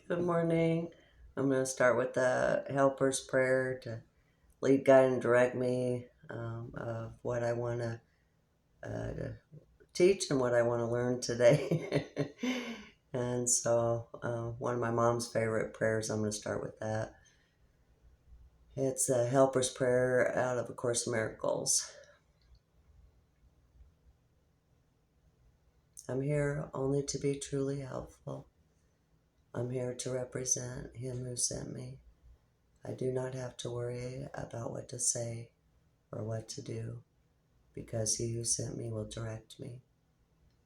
Good morning. I'm going to start with the helper's prayer to lead, guide, and direct me of what I want to teach and what I want to learn today. And so, one of my mom's favorite prayers, I'm going to start with that. It's a helper's prayer out of A Course in Miracles. I'm here only to be truly helpful. I'm here to represent Him who sent me. I do not have to worry about what to say or what to do, because He who sent me will direct me.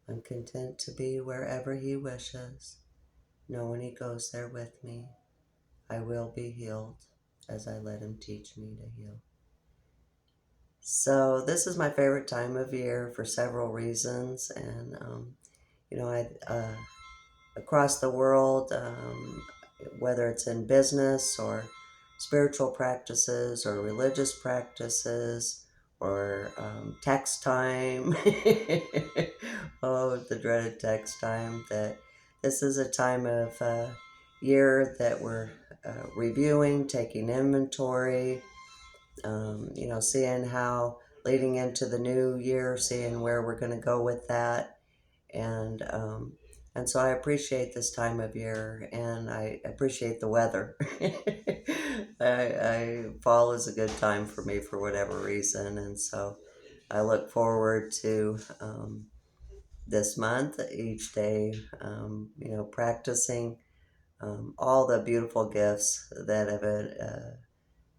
I'm content to be wherever He wishes, knowing He goes there with me. I will be healed as I let Him teach me to heal. So this is my favorite time of year for several reasons, and across the world, whether it's in business or spiritual practices or religious practices or text time. Oh, the dreaded text time. That this is a time of year that we're reviewing, taking inventory, seeing how leading into the new year, seeing where we're going to go with that. And so I appreciate this time of year, and I appreciate the weather. Fall is a good time for me for whatever reason, and so I look forward to this month, each day, practicing all the beautiful gifts that have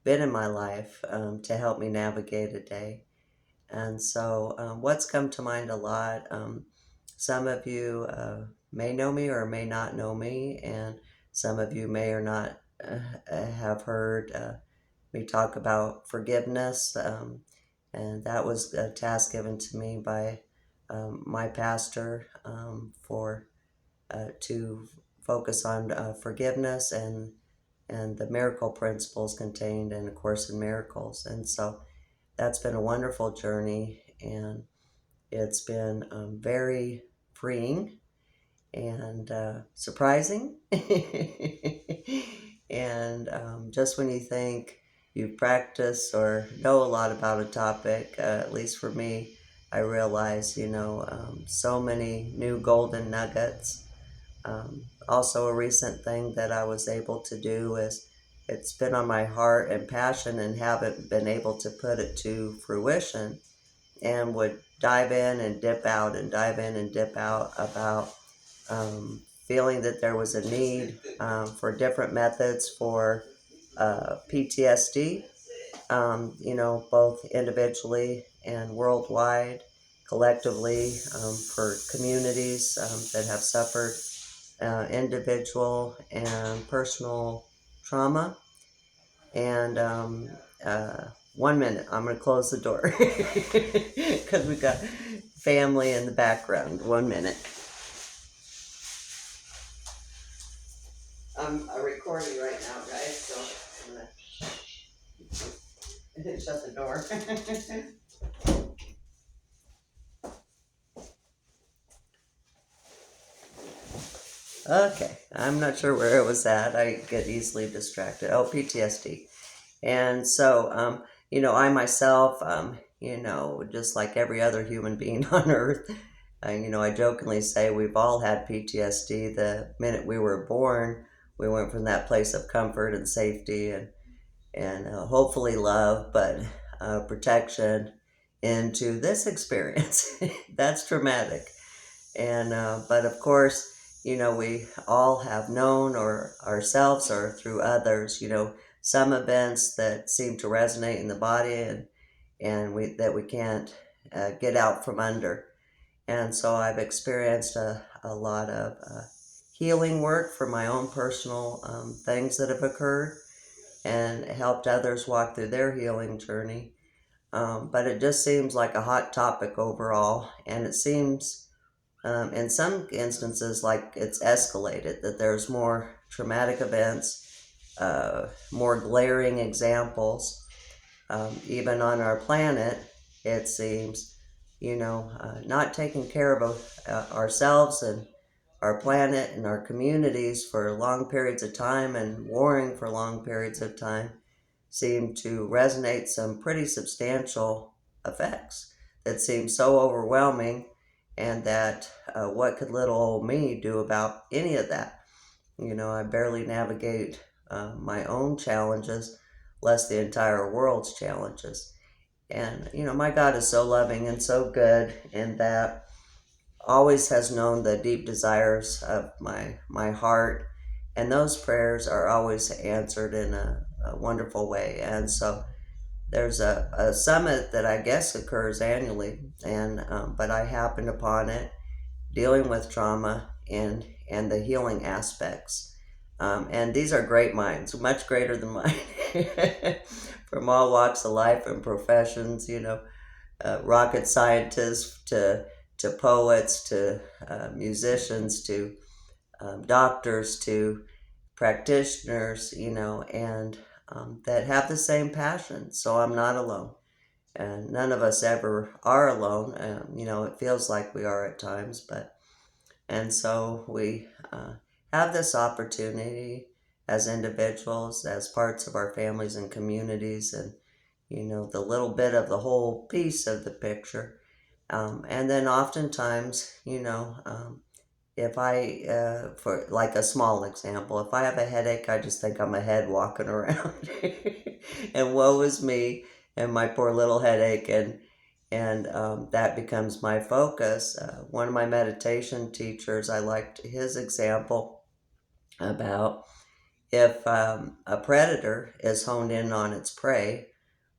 been in my life to help me navigate a day. And so what's come to mind a lot, some of you may know me or may not know me, and some of you may or not have heard me talk about forgiveness. And that was a task given to me by my pastor for to focus on forgiveness and the miracle principles contained in A Course in Miracles. And so that's been a wonderful journey, and it's been very freeing and surprising. And just when you think you've practiced or know a lot about a topic, at least for me, I realize, so many new golden nuggets. Also, a recent thing that I was able to do is it's been on my heart and passion and haven't been able to put it to fruition, and would dive in and dip out and dive in and dip out about feeling that there was a need for different methods for PTSD, both individually and worldwide, collectively, for communities that have suffered individual and personal trauma. And 1 minute, I'm going to close the door because we got family in the background. 1 minute. I'm recording right now, guys, so I'm going to shut the door. Okay, I'm not sure where it was at. I get easily distracted. Oh, PTSD. And so, I myself, just like every other human being on earth, I jokingly say we've all had PTSD. The minute we were born, we went from that place of comfort and safety and hopefully love, but protection, into this experience. That's traumatic. And but of course, we all have known, or ourselves or through others, some events that seem to resonate in the body, and we can't get out from under. And so I've experienced a lot of healing work for my own personal things that have occurred, and helped others walk through their healing journey. But it just seems like a hot topic overall, and it seems in some instances like it's escalated, that there's more traumatic events, more glaring examples, even on our planet, it seems, not taking care of ourselves and our planet and our communities for long periods of time and warring for long periods of time seem to resonate some pretty substantial effects that seem so overwhelming, and that what could little old me do about any of that? I barely navigate my own challenges, less the entire world's challenges. And, my God is so loving and so good in that always has known the deep desires of my heart. And those prayers are always answered in a wonderful way. And so there's a summit that I guess occurs annually, and but I happened upon it dealing with trauma and the healing aspects. And these are great minds, much greater than mine, from all walks of life and professions. Rocket scientists to poets to musicians to doctors to practitioners. And that have the same passion. So I'm not alone. And none of us ever are alone. It feels like we are at times, and so we have this opportunity as individuals, as parts of our families and communities, and the little bit of the whole piece of the picture. And then oftentimes, if for like a small example, if I have a headache, I just think I'm a head walking around, and woe is me and my poor little headache, and that becomes my focus. One of my meditation teachers, I liked his example about if a predator is honed in on its prey,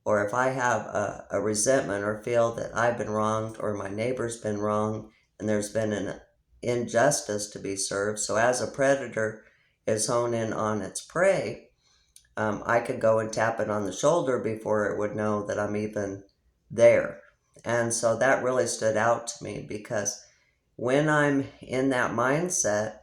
or if I have a resentment or feel that I've been wronged or my neighbor's been wronged and there's been an injustice to be served. So as a predator is honed in on its prey, I could go and tap it on the shoulder before it would know that I'm even there. And so that really stood out to me, because when I'm in that mindset,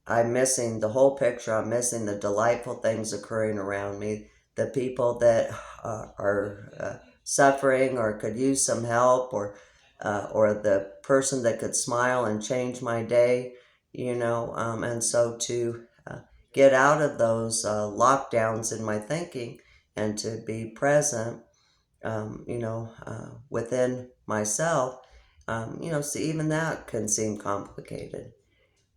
I'm missing the whole picture. I'm missing the delightful things occurring around me, the people that are suffering or could use some help, or the person that could smile and change my day. And so to get out of those lockdowns in my thinking and to be present, within myself, so even that can seem complicated.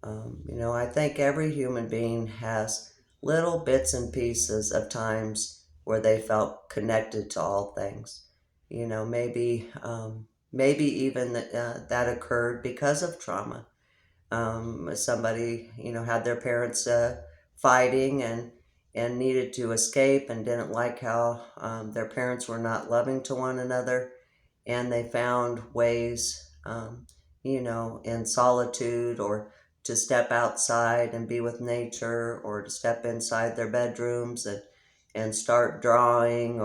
I think every human being has little bits and pieces of times where they felt connected to all things. Maybe even that occurred because of trauma. Somebody, had their parents fighting and needed to escape and didn't like how their parents were not loving to one another, and they found ways, in solitude, or to step outside and be with nature, or to step inside their bedrooms and start drawing,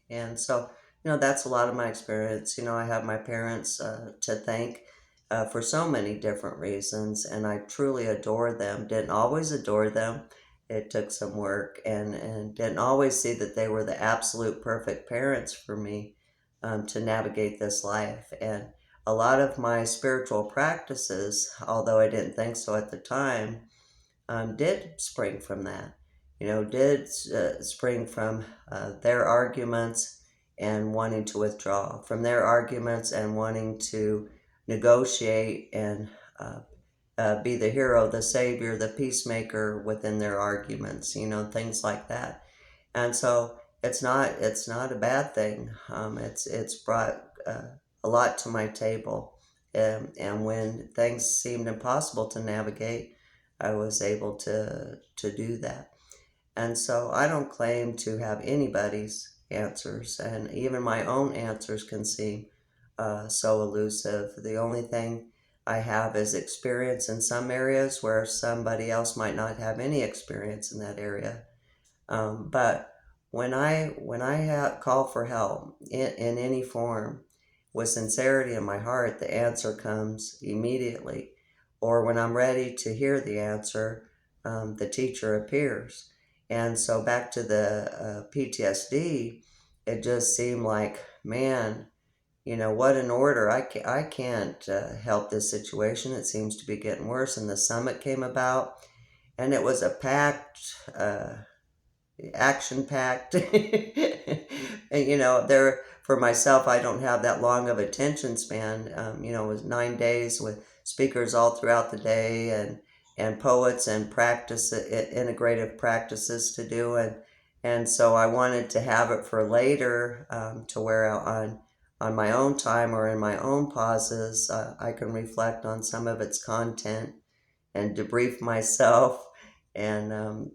and so that's a lot of my experience. I have my parents to thank for so many different reasons, and I truly adore them. Didn't always adore them. It took some work, and didn't always see that they were the absolute perfect parents for me to navigate this life. And a lot of my spiritual practices, although I didn't think so at the time, did spring from that. Did spring from their arguments and wanting to withdraw, from their arguments and wanting to negotiate and be the hero, the savior, the peacemaker within their arguments, things like that. And so it's not a bad thing. It's brought a lot to my table, and when things seemed impossible to navigate, I was able to do that. And so I don't claim to have anybody's answers, and even my own answers can seem so elusive. The only thing I have is experience in some areas where somebody else might not have any experience in that area. But when I call for help in any form with sincerity in my heart, the answer comes immediately. Or when I'm ready to hear the answer, the teacher appears. And so back to the PTSD, it just seemed like, man, what an order. I can't help this situation. It seems to be getting worse. And the summit came about, and it was a packed, action packed. And, there for myself, I don't have that long of attention span. It was 9 days with speakers all throughout the day, and poets and integrative practices to do. And so I wanted to have it for later, to where on my own time or in my own pauses, I can reflect on some of its content and debrief myself, and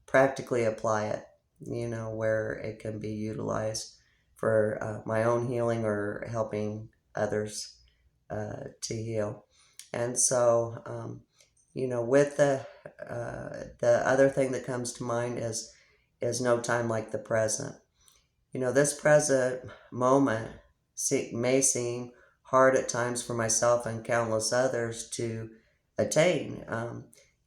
practically apply it, where it can be utilized for my own healing or helping others to heal. And so, with the other thing that comes to mind is no time like the present. This present moment may seem hard at times for myself and countless others to attain.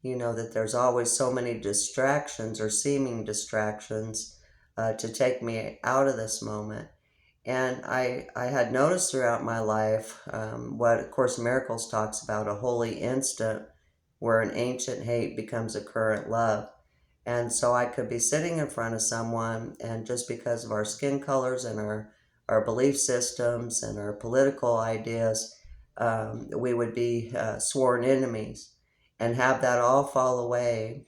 That there's always so many distractions or seeming distractions to take me out of this moment. And I had noticed throughout my life what A Course in Miracles talks about, a holy instant where an ancient hate becomes a current love. And so I could be sitting in front of someone, and just because of our skin colors and our belief systems and our political ideas, we would be sworn enemies, and have that all fall away,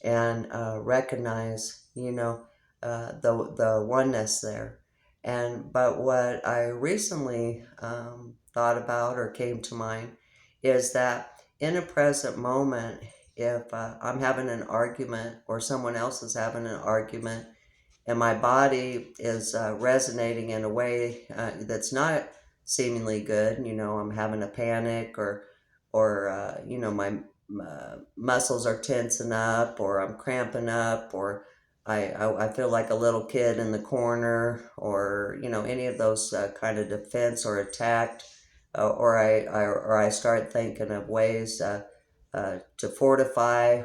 and recognize, the oneness there. But what I recently thought about or came to mind is that in a present moment, if I'm having an argument or someone else is having an argument, and my body is resonating in a way that's not seemingly good, I'm having a panic, or my muscles are tensing up, or I'm cramping up, or I feel like a little kid in the corner, or any of those kind of defense or attacked, or I start thinking of ways to fortify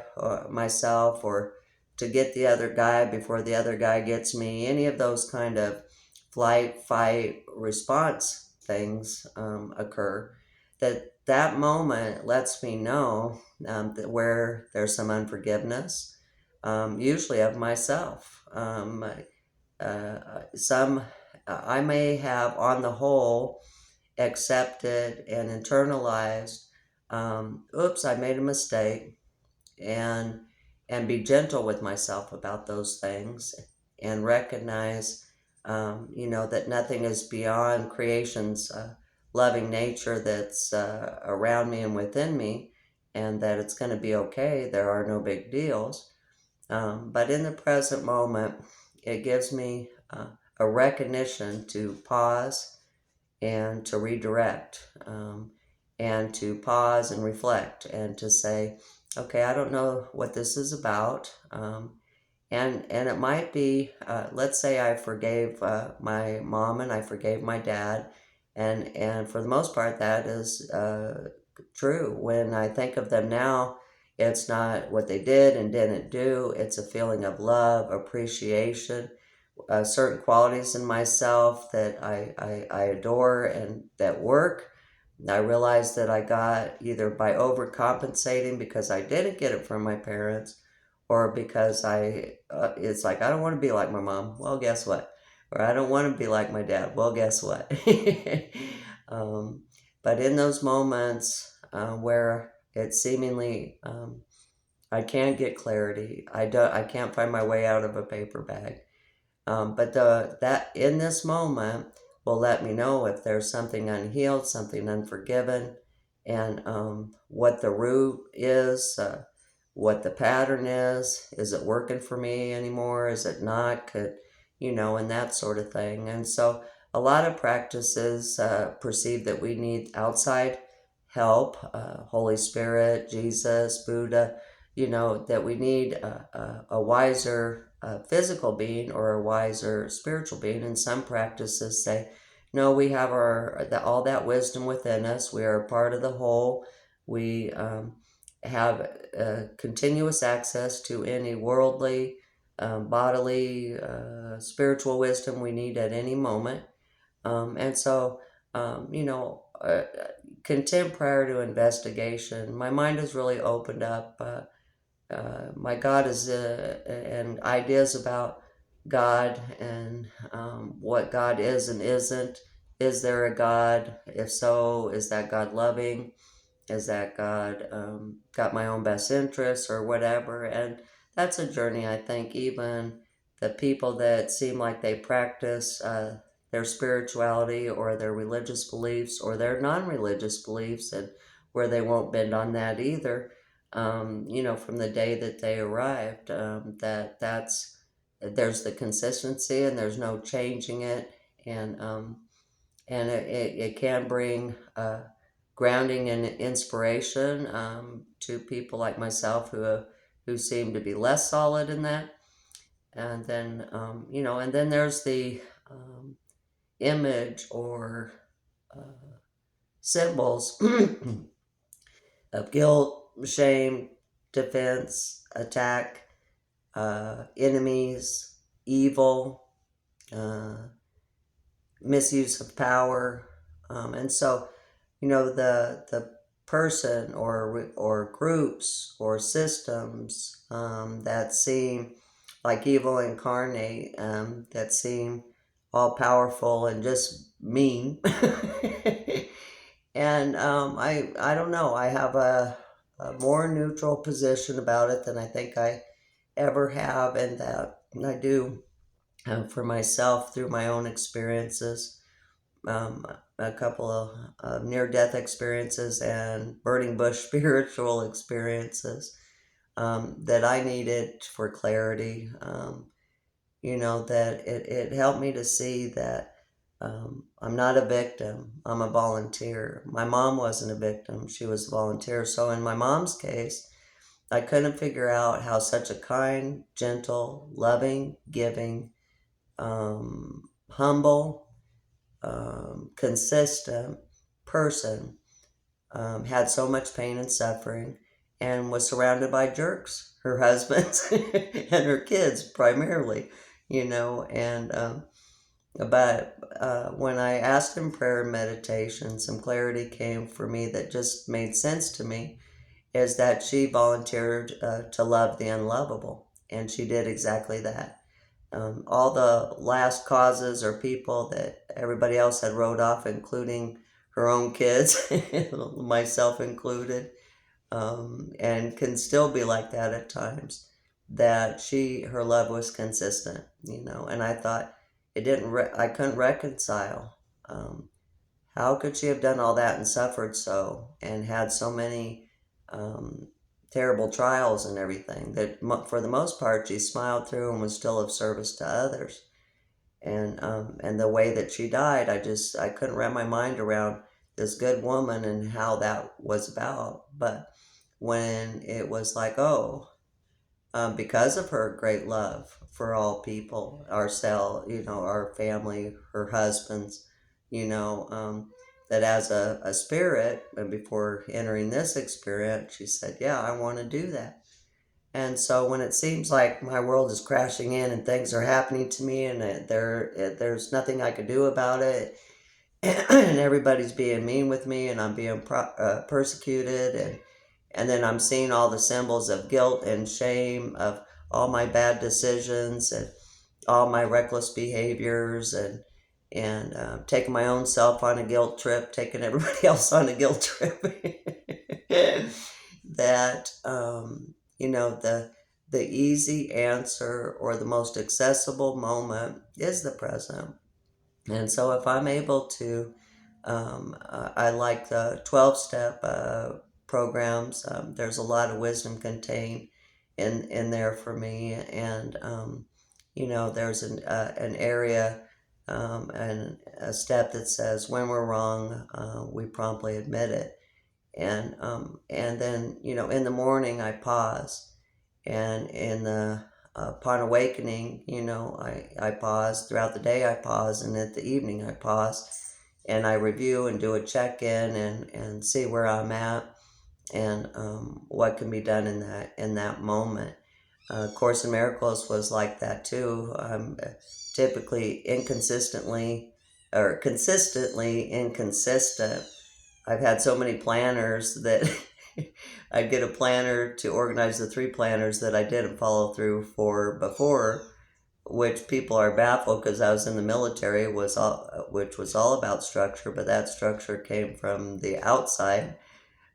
myself, or to get the other guy before the other guy gets me. Any of those kind of flight, fight, response things occur. That moment lets me know that where there's some unforgiveness, usually of myself. Some I may have, on the whole, accepted and internalized. Oops, I made a mistake, and be gentle with myself about those things, and recognize, that nothing is beyond creation's loving nature that's around me and within me, and that it's going to be okay. There are no big deals. But in the present moment, it gives me a recognition to pause and to redirect, and to pause and reflect, and to say, okay, I don't know what this is about. And it might be, let's say I forgave my mom and I forgave my dad, and for the most part that is true. When I think of them now, it's not what they did and didn't do. It's a feeling of love, appreciation, certain qualities in myself that I adore and that work. I realized that I got either by overcompensating because I didn't get it from my parents, or because it's like, I don't want to be like my mom. Well, guess what? Or I don't want to be like my dad. Well, guess what? um, but in those moments where it seemingly, I can't get clarity, I can't find my way out of a paper bag. But that in this moment will let me know if there's something unhealed, something unforgiven, and what the root is, what the pattern is. Is it working for me anymore? Is it not? And that sort of thing. And so a lot of practices perceive that we need outside help, Holy Spirit, Jesus, Buddha, that we need a wiser physical being or a wiser spiritual being. And some practices say, no, we have all that wisdom within us. We are a part of the whole. We have continuous access to any worldly, bodily, spiritual wisdom we need at any moment. And so, contempt prior to investigation, my mind has really opened up. My God is, and ideas about God and what God is and isn't. Is there a God? If so, is that God loving? Is that God got my own best interests or whatever? And that's a journey, I think, even the people that seem like they practice their spirituality or their religious beliefs or their non religious beliefs, and where they won't bend on that either, from the day that they arrived, there's the consistency and there's no changing it. And it can bring grounding and inspiration to people like myself who seem to be less solid in that. And then and then there's the image or uh, symbols of guilt, shame, defense, attack, enemies, evil, uh, misuse of power, and so the person or groups or systems that seem like evil incarnate, that seem all powerful and just mean. And I don't know. I have a more neutral position about it than I think I ever have, and that I do for myself through my own experiences, um, a couple of near-death experiences and burning bush spiritual experiences that I needed for clarity. That it helped me to see that I'm not a victim. I'm a volunteer. My mom wasn't a victim. She was a volunteer. So in my mom's case, I couldn't figure out how such a kind, gentle, loving, giving, humble, consistent person had so much pain and suffering and was surrounded by jerks, her husbands and her kids primarily, and but when I asked in prayer and meditation, some clarity came for me that just made sense to me, is that she volunteered to love the unlovable, and she did exactly that. All the last causes or people that everybody else had wrote off, including her own kids, myself included, and can still be like that at times. That her love was consistent, and I thought I couldn't reconcile. How could she have done all that and suffered so and had so many um, terrible trials and everything that for the most part she smiled through and was still of service to others? And the way that she died, I couldn't wrap my mind around this good woman and how that was about. But when it was like, oh, because of her great love for all people, ourselves, our family, her husbands, that as a spirit, and before entering this experience, she said, yeah, I want to do that. And so when it seems like my world is crashing in and things are happening to me and there's nothing I could do about it, and everybody's being mean with me and I'm being persecuted, and then I'm seeing all the symbols of guilt and shame of all my bad decisions and all my reckless behaviors, and taking my own self on a guilt trip, taking everybody else on a guilt trip. That the easy answer or the most accessible moment is the present. And so if I'm able to, I like the 12-step programs. There's a lot of wisdom contained in there for me, and there's an area and a step that says when we're wrong, we promptly admit it, and then in the morning I pause, and in the upon awakening, I pause throughout the day. I pause, and at the evening I pause, and I review and do a check-in and see where I'm at, and what can be done in that moment. Course in Miracles was like that too. Typically inconsistently or consistently inconsistent. I've had so many planners that I'd get a planner to organize the 3 planners that I didn't follow through for before, which people are baffled because I was in the military, which was all about structure, but that structure came from the outside.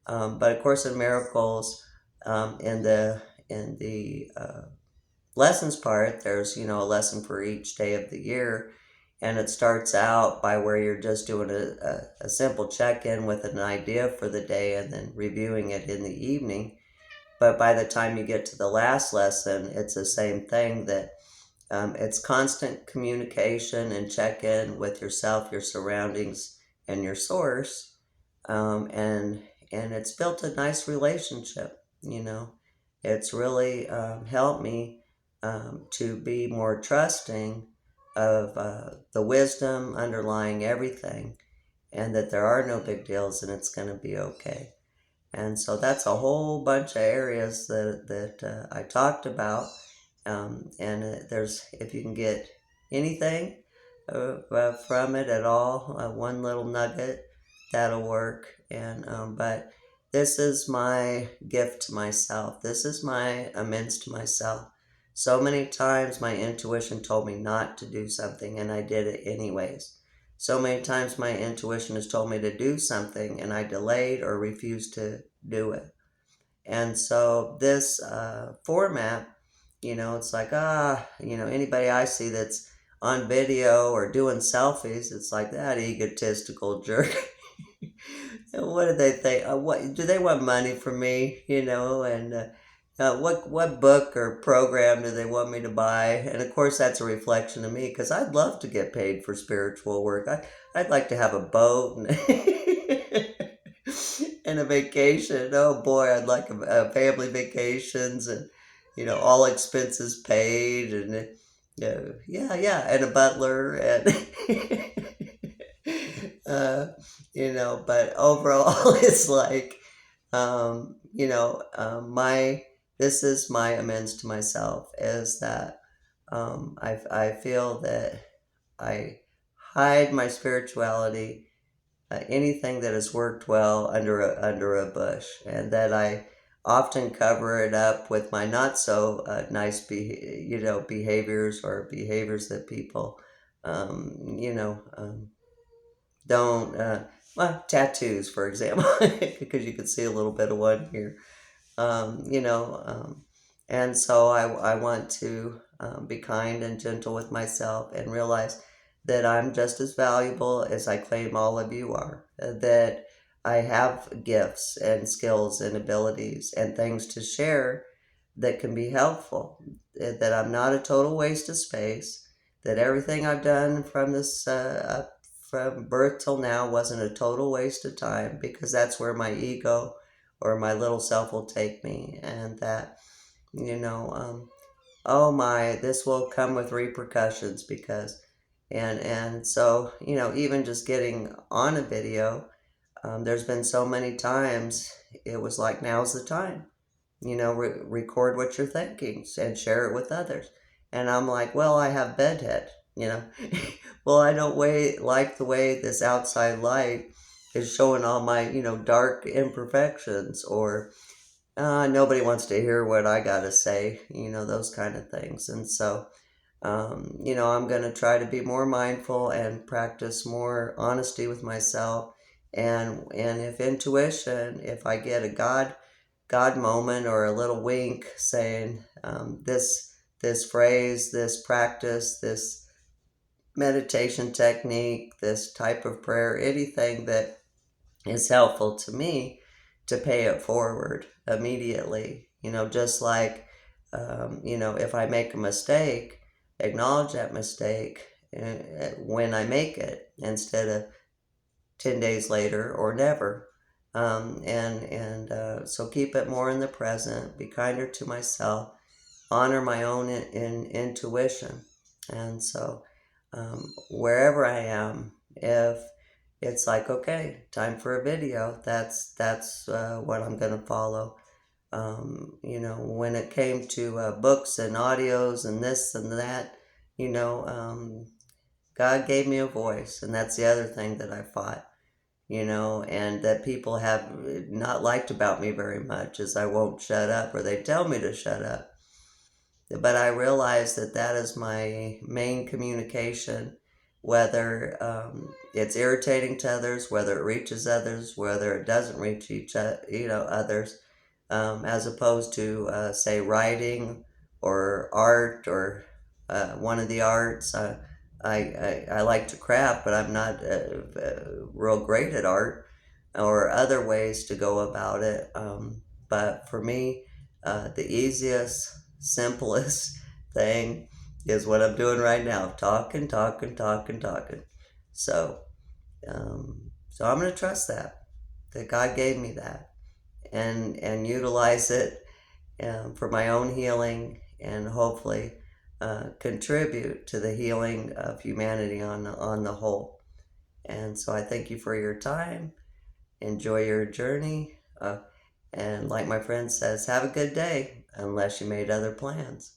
But of course, in Miracles, in the lessons part, there's a lesson for each day of the year, and it starts out by where you're just doing a simple check-in with an idea for the day and then reviewing it in the evening. But by the time you get to the last lesson, it's the same thing, that it's constant communication and check-in with yourself, your surroundings, and your source. And it's built a nice relationship. It's really helped me to be more trusting of the wisdom underlying everything, and that there are no big deals and it's going to be okay. And so that's a whole bunch of areas that I talked about. And if you can get anything from it at all, one little nugget, that'll work. But this is my gift to myself. This is my amends to myself. So many times my intuition told me not to do something, and I did it anyways. So many times my intuition has told me to do something, and I delayed or refused to do it. And so this format, it's like, anybody I see that's on video or doing selfies, it's like, that egotistical jerk. What do they think? What do they want money from me? What book or program do they want me to buy? And of course, that's a reflection of me, because I'd love to get paid for spiritual work. I'd like to have a boat and, and a vacation. Oh boy, I'd like a family vacations, and all expenses paid, and yeah, and a butler, and But overall, it's like, my this is my amends to myself, is that I feel that I hide my spirituality, anything that has worked well, under a bush, and that I often cover it up with my not so nice behaviors, or behaviors that people don't well, tattoos, for example, because you can see a little bit of one here. um, you know um, and so I want to be kind and gentle with myself, and realize that I'm just as valuable as I claim all of you are, that I have gifts and skills and abilities and things to share that can be helpful, that I'm not a total waste of space, that everything I've done from birth till now wasn't a total waste of time, because that's where my ego or my little self will take me. And that, oh my, this will come with repercussions, because, and so, even just getting on a video, there's been so many times it was like, now's the time, record what you're thinking and share it with others. And I'm like, well, I have bedhead, you know. Well, I don't like the way this outside light is showing all my, dark imperfections, or nobody wants to hear what I got to say, those kind of things. And so, I'm going to try to be more mindful and practice more honesty with myself. And if I get a God moment, or a little wink saying, this phrase, this practice, this meditation technique, this type of prayer, anything that is helpful to me, to pay it forward immediately. Just like, if I make a mistake, acknowledge that mistake when I make it, instead of 10 days later or never. So keep it more in the present, be kinder to myself, honor my own intuition. And so, wherever I am, if it's like, okay, time for a video, that's what I'm going to follow. When it came to books and audios and this and that, God gave me a voice, and that's the other thing that I fought, and that people have not liked about me very much is I won't shut up, or they tell me to shut up. But I realize that that is my main communication, whether it's irritating to others, whether it reaches others, whether it doesn't reach others, as opposed to say writing or art or one of the arts. I like to craft, but I'm not real great at art or other ways to go about it. But for me, the easiest, simplest thing is what I'm doing right now: talking, talking, talking, talking. So, so I'm going to trust that God gave me that, and utilize it for my own healing, and hopefully contribute to the healing of humanity on the whole. And so I thank you for your time. Enjoy your journey. And like my friend says, have a good day, unless you made other plans.